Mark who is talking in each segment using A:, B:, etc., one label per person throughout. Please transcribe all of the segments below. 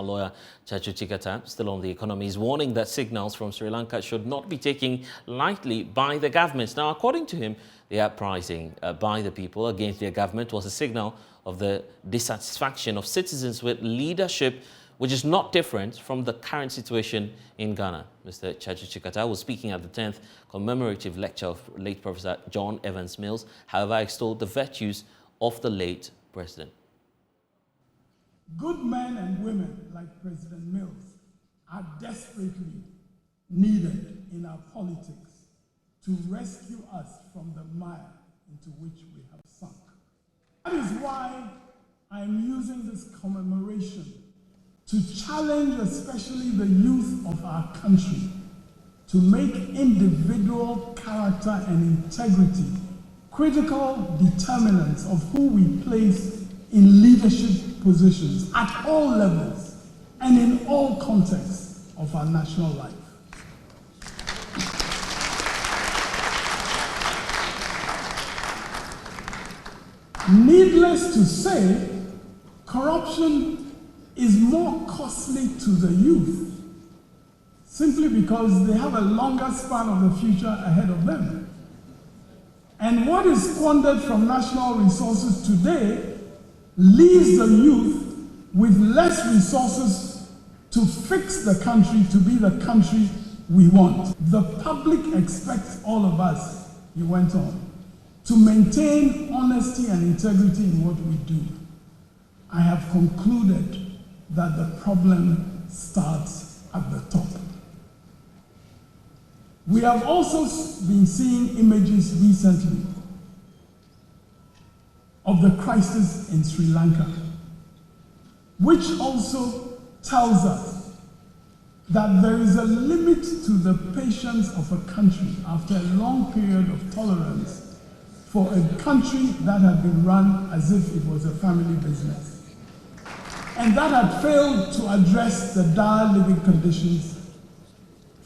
A: our lawyer Tsatsu Tsikata, still on the economy, is warning that signals from Sri Lanka should not be taken lightly by the government. Now, according to him, the uprising by the people against their government was a signal of the dissatisfaction of citizens with leadership, which is not different from the current situation in Ghana. Mr. Tsatsu Tsikata was speaking at the 10th commemorative lecture of late Professor John Evans Mills, however, extolled the virtues of the late president.
B: Good men and women like President Mills are desperately needed in our politics to rescue us from the mire into which we have sunk. That is why I'm using this commemoration to challenge especially the youth of our country to make individual character and integrity critical determinants of who we place in leadership positions at all levels and in all contexts of our national life. Needless to say, corruption is more costly to the youth simply because they have a longer span of the future ahead of them. And what is squandered from national resources today leaves the youth with less resources to fix the country to be the country we want. The public expects all of us, he went on, to maintain honesty and integrity in what we do. I have concluded that the problem starts at the top. We have also been seeing images recently of the crisis in Sri Lanka, which also tells us that there is a limit to the patience of a country after a long period of tolerance for a country that had been run as if it was a family business, and that had failed to address the dire living conditions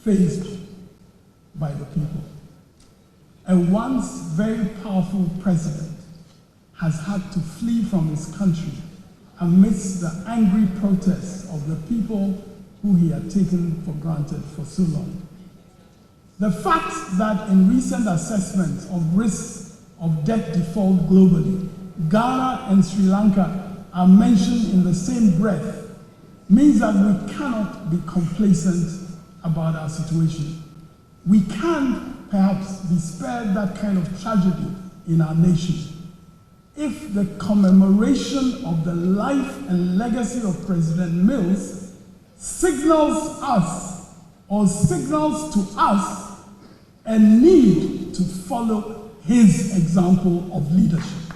B: faced by the people. A once very powerful president has had to flee from his country amidst the angry protests of the people who he had taken for granted for so long. The fact that in recent assessments of risks of debt default globally, Ghana and Sri Lanka are mentioned in the same breath means that we cannot be complacent about our situation. We can perhaps be spared that kind of tragedy in our nation if the commemoration of the life and legacy of President Mills signals us or signals to us a need to follow his example of leadership.